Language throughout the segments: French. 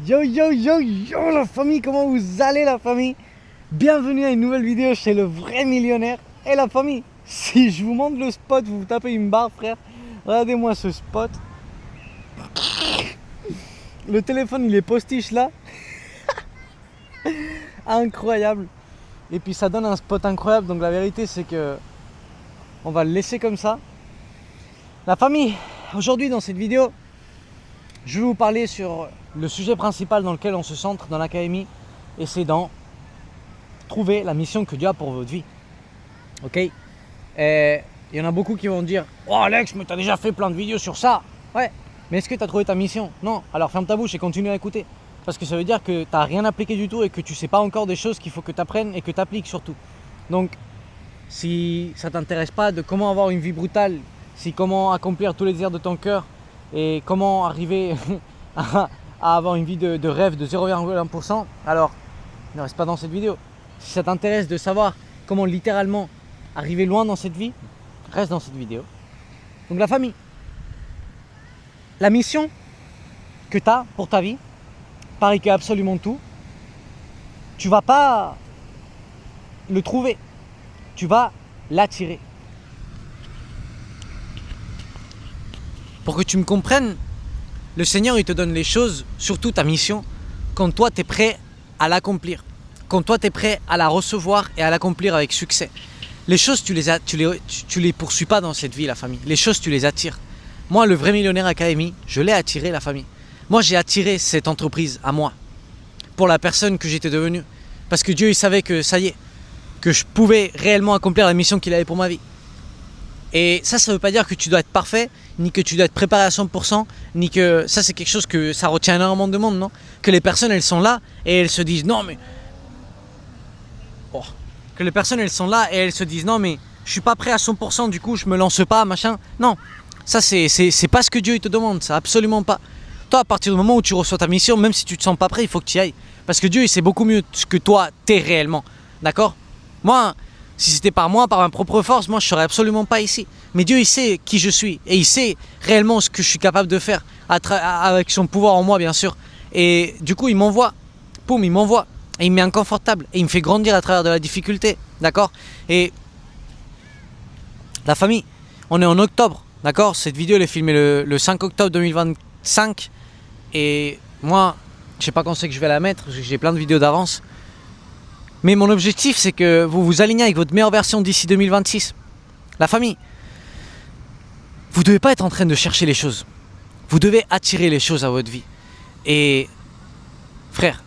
Yo yo yo yo la famille, comment vous allez la famille? Bienvenue à une nouvelle vidéo chez le vrai millionnaire. Et la famille, si je vous montre le spot, vous vous tapez une barre frère. Regardez-moi ce spot. Le téléphone il est postiche là. Incroyable. Et puis ça donne un spot incroyable, donc la vérité c'est que on va le laisser comme ça. La famille, aujourd'hui dans cette vidéo, je vais vous parler sur le sujet principal dans lequel on se centre dans l'académie, et c'est dans trouver la mission que Dieu a pour votre vie. Ok? Et il y en a beaucoup qui vont dire: oh Alex, mais t'as déjà fait plein de vidéos sur ça. Ouais, mais est-ce que t'as trouvé ta mission? Non. Alors ferme ta bouche et continue à écouter. Parce que ça veut dire que t'as rien appliqué du tout et que tu sais pas encore des choses qu'il faut que tu apprennes et que tu appliques surtout. Donc, si ça t'intéresse pas de comment avoir une vie brutale, si comment accomplir tous les désirs de ton cœur et comment arriver à avoir une vie de rêve de 0,1%, alors ne reste pas dans cette vidéo. Si ça t'intéresse de savoir comment littéralement arriver loin dans cette vie, reste dans cette vidéo. Donc la famille, la mission que tu as pour ta vie, pareil que absolument tout, tu vas pas le trouver, tu vas l'attirer. Pour que tu me comprennes, le Seigneur il te donne les choses, surtout ta mission, quand toi tu es prêt à l'accomplir, quand toi tu es prêt à la recevoir et à l'accomplir avec succès. Les choses tu les poursuis pas dans cette vie la famille, les choses tu les attires. Moi le vrai millionnaire académie, je l'ai attiré la famille. Moi j'ai attiré cette entreprise à moi, pour la personne que j'étais devenu, parce que Dieu il savait que ça y est, que je pouvais réellement accomplir la mission qu'il avait pour ma vie. Et ça veut pas dire que tu dois être parfait, ni que tu dois être préparé à 100%, ni que ça c'est quelque chose que ça retient énormément de monde, non? Que les personnes elles sont là et elles se disent non mais... Oh. Que les personnes elles sont là et elles se disent non mais je suis pas prêt à 100%, du coup je me lance pas, machin. Non, ça c'est pas ce que Dieu il te demande, ça absolument pas. Toi à partir du moment où tu reçois ta mission, même si tu te sens pas prêt, il faut que tu y ailles. Parce que Dieu il sait beaucoup mieux ce que toi t'es réellement, d'accord? Moi, si c'était par moi, par ma propre force, moi je serais absolument pas ici. Mais Dieu il sait qui je suis et il sait réellement ce que je suis capable de faire avec son pouvoir en moi bien sûr. Et du coup il m'envoie, poum, il m'envoie et il me met inconfortable et il me fait grandir à travers de la difficulté, d'accord? Et la famille, on est en octobre, d'accord? Cette vidéo elle est filmée le 5 octobre 2025 et moi je sais pas quand c'est que je vais la mettre, j'ai plein de vidéos d'avance. Mais mon objectif, c'est que vous vous alignez avec votre meilleure version d'ici 2026. La famille, vous ne devez pas être en train de chercher les choses. Vous devez attirer les choses à votre vie. Et frère,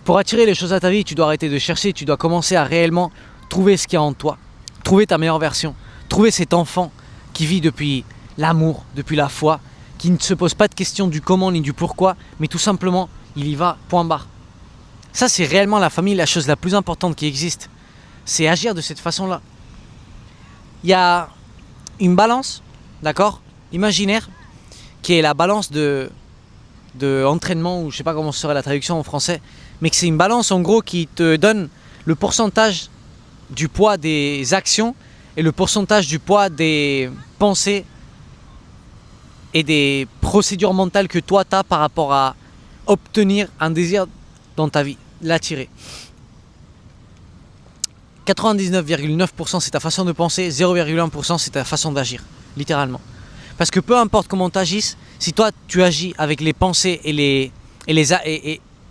pour attirer les choses à ta vie, tu dois arrêter de chercher, tu dois commencer à réellement trouver ce qu'il y a en toi. Trouver ta meilleure version. Trouver cet enfant qui vit depuis l'amour, depuis la foi, qui ne se pose pas de questions du comment ni du pourquoi, mais tout simplement, il y va, point barre. Ça, c'est réellement la famille, la chose la plus importante qui existe. C'est agir de cette façon-là. Il y a une balance, d'accord, imaginaire, qui est la balance de entraînement, ou je sais pas comment serait la traduction en français, mais que c'est une balance en gros qui te donne le pourcentage du poids des actions et le pourcentage du poids des pensées et des procédures mentales que toi tu as par rapport à obtenir un désir dans ta vie, l'attirer. 99,9% c'est ta façon de penser, 0,1% c'est ta façon d'agir, littéralement. Parce que peu importe comment tu agisses, si toi tu agis avec les pensées et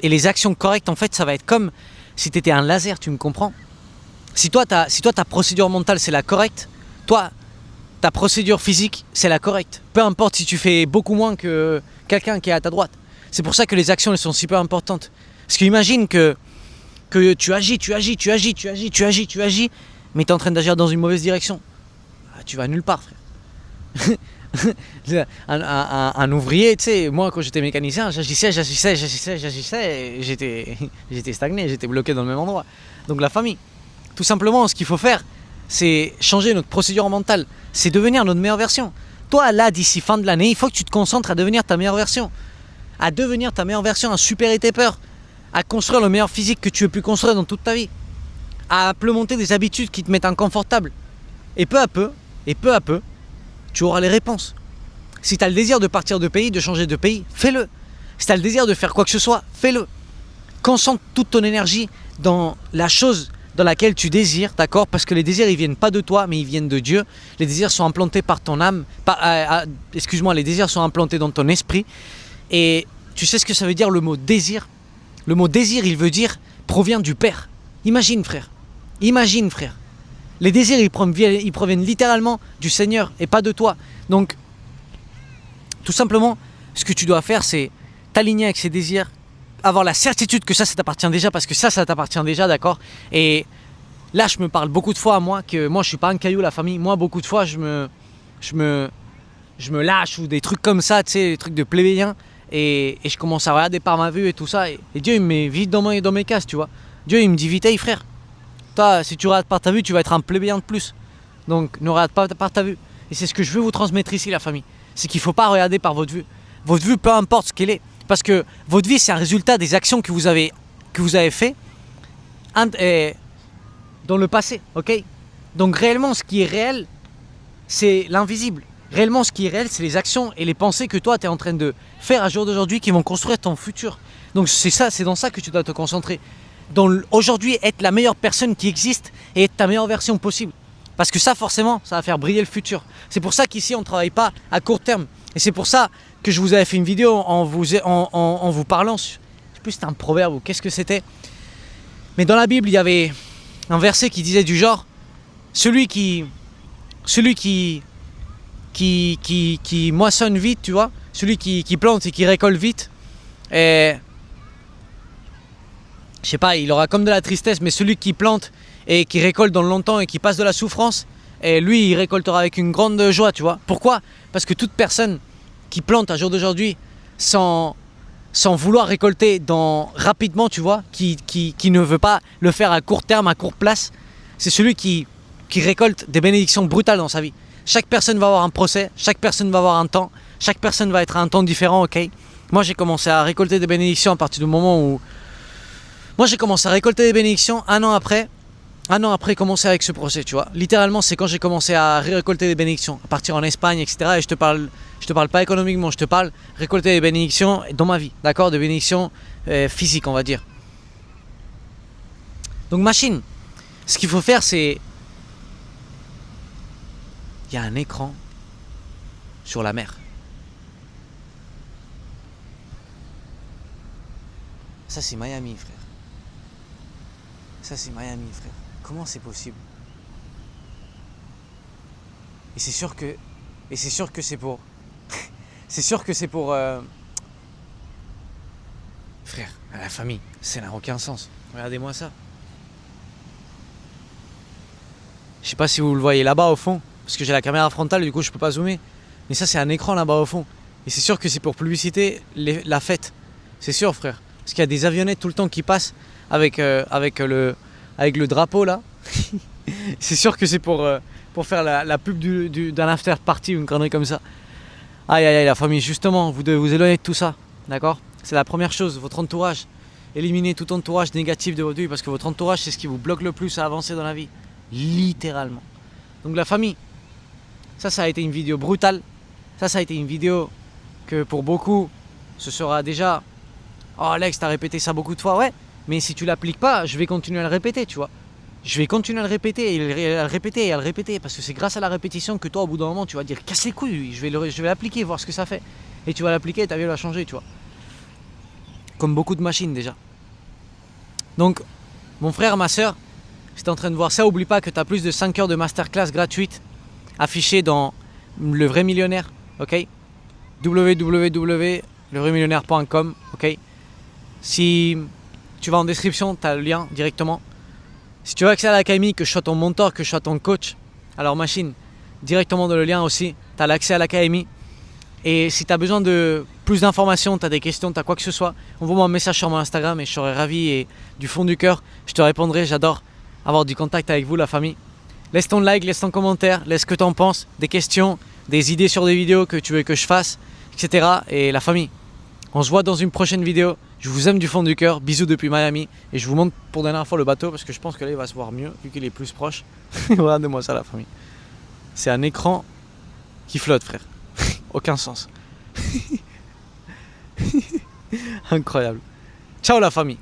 les actions correctes, en fait ça va être comme si tu étais un laser, tu me comprends? Si toi ta procédure mentale c'est la correcte, toi ta procédure physique c'est la correcte. Peu importe si tu fais beaucoup moins que quelqu'un qui est à ta droite. C'est pour ça que les actions elles sont super importantes. Parce qu'imagine que tu agis, mais tu es en train d'agir dans une mauvaise direction. Tu vas nulle part, frère. un ouvrier, tu sais, moi quand j'étais mécanicien, j'agissais, et j'étais stagné, j'étais bloqué dans le même endroit. Donc la famille, tout simplement, ce qu'il faut faire, c'est changer notre procédure mentale, c'est devenir notre meilleure version. Toi, là, d'ici fin de l'année, il faut que tu te concentres à devenir ta meilleure version. À supérer tes peurs, à construire le meilleur physique que tu aies pu construire dans toute ta vie, à implémenter des habitudes qui te mettent inconfortable. Et peu à peu, tu auras les réponses. Si tu as le désir de partir de pays, de changer de pays, fais-le. Si tu as le désir de faire quoi que ce soit, fais-le. Concentre toute ton énergie dans la chose dans laquelle tu désires, d'accord? Parce que les désirs, ils viennent pas de toi, mais ils viennent de Dieu. Les désirs sont implantés par ton âme. Les désirs sont implantés dans ton esprit. Et tu sais ce que ça veut dire le mot désir? Le mot désir, il veut dire, provient du Père. Imagine, frère. Imagine, frère. Les désirs, ils proviennent littéralement du Seigneur et pas de toi. Donc, tout simplement, ce que tu dois faire, c'est t'aligner avec ces désirs, avoir la certitude que ça t'appartient déjà, parce que ça t'appartient déjà, d'accord? Et là, je me parle beaucoup de fois à moi, que moi, je suis pas un caillou, la famille. Moi, beaucoup de fois, je me lâche ou des trucs comme ça, tu sais, des trucs de plébéien. Et je commence à regarder par ma vue et tout ça. Et Dieu, il me met vite dans mes cases, tu vois. Dieu, il me dit, vite, hey, frère, toi, si tu regardes par ta vue, tu vas être un plébéien de plus. Donc, ne regarde pas par ta vue. Et c'est ce que je veux vous transmettre ici, la famille. C'est qu'il ne faut pas regarder par votre vue. Votre vue, peu importe ce qu'elle est. Parce que votre vie, c'est un résultat des actions que vous avez fait dans le passé, ok? Donc réellement, ce qui est réel, c'est l'invisible. Réellement, ce qui est réel, c'est les actions et les pensées que toi, tu es en train de faire à jour d'aujourd'hui qui vont construire ton futur. Donc c'est dans ça que tu dois te concentrer. Aujourd'hui, être la meilleure personne qui existe et être ta meilleure version possible. Parce que ça, forcément, ça va faire briller le futur. C'est pour ça qu'ici, on ne travaille pas à court terme. Et c'est pour ça que je vous avais fait une vidéo en vous parlant. Je ne sais plus si c'était un proverbe ou qu'est-ce que c'était. Mais dans la Bible, il y avait un verset qui disait du genre, celui qui moissonne vite, tu vois, celui qui plante et qui récolte vite, et je sais pas, il aura comme de la tristesse, mais celui qui plante et qui récolte dans le longtemps et qui passe de la souffrance, et lui, il récoltera avec une grande joie, tu vois. Pourquoi? Parce que toute personne qui plante à jour d'aujourd'hui sans vouloir récolter rapidement, tu vois, qui ne veut pas le faire à court terme, à court place, c'est celui qui récolte des bénédictions brutales dans sa vie. Chaque personne va avoir un procès, chaque personne va avoir un temps, chaque personne va être à un temps différent, ok? Moi, j'ai commencé à récolter des bénédictions à partir du moment où... Moi, j'ai commencé à récolter des bénédictions un an après commencer avec ce procès, tu vois. Littéralement, c'est quand j'ai commencé à récolter des bénédictions, à partir en Espagne, etc. Et je te parle pas économiquement, je te parle récolter des bénédictions dans ma vie, d'accord? Des bénédictions physiques, on va dire. Donc, machine, ce qu'il faut faire, c'est... Il y a un écran sur la mer. Ça, c'est Miami, frère. Ça, c'est Miami, frère. Comment c'est possible? Et c'est sûr que c'est pour... c'est sûr que c'est pour... Frère, à la famille, ça n'a aucun sens. Regardez-moi ça. Je sais pas si vous le voyez là-bas au fond, parce que j'ai la caméra frontale, du coup je peux pas zoomer. Mais ça, c'est un écran là-bas au fond. Et c'est sûr que c'est pour publiciter la fête. C'est sûr, frère. Parce qu'il y a des avionnettes tout le temps qui passent avec le drapeau là. C'est sûr que c'est pour faire la pub d'un after party ou une connerie comme ça. Aïe aïe aïe, la famille, justement, vous devez vous éloigner de tout ça, d'accord? C'est la première chose, votre entourage. Éliminez tout entourage négatif de votre vie, parce que votre entourage, c'est ce qui vous bloque le plus à avancer dans la vie. Littéralement. Donc la famille, ça a été une vidéo brutale. Ça a été une vidéo que pour beaucoup, ce sera déjà... Oh Alex, t'as répété ça beaucoup de fois, ouais. Mais si tu l'appliques pas, je vais continuer à le répéter, tu vois. Je vais continuer à le répéter et à le répéter et à le répéter. Parce que c'est grâce à la répétition que toi, au bout d'un moment, tu vas dire casse les couilles, je vais l'appliquer, voir ce que ça fait. Et tu vas l'appliquer et ta vie va changer, tu vois. Comme beaucoup de machines déjà. Donc, mon frère, ma soeur, si t'es en train de voir ça, oublie pas que tu as plus de 5 heures de masterclass gratuites affichées dans Le Vrai Millionnaire, ok? www.levraimillionnaire.com, ok? Si tu vas en description, tu as le lien directement. Si tu veux accéder à l'académie, que je sois ton mentor, que je sois ton coach, alors machine, directement dans le lien aussi, tu as l'accès à l'académie. Et si tu as besoin de plus d'informations, tu as des questions, tu as quoi que ce soit, envoie-moi un message sur mon Instagram et je serai ravi et du fond du cœur, je te répondrai. J'adore avoir du contact avec vous, la famille. Laisse ton like, laisse ton commentaire, laisse ce que tu en penses, des questions, des idées sur des vidéos que tu veux que je fasse, etc. Et la famille, on se voit dans une prochaine vidéo. Je vous aime du fond du cœur. Bisous depuis Miami. Et je vous montre pour la dernière fois le bateau parce que je pense que là il va se voir mieux vu qu'il est plus proche. Regardez-moi ça, la famille. C'est un écran qui flotte, frère. Aucun sens. Incroyable. Ciao la famille.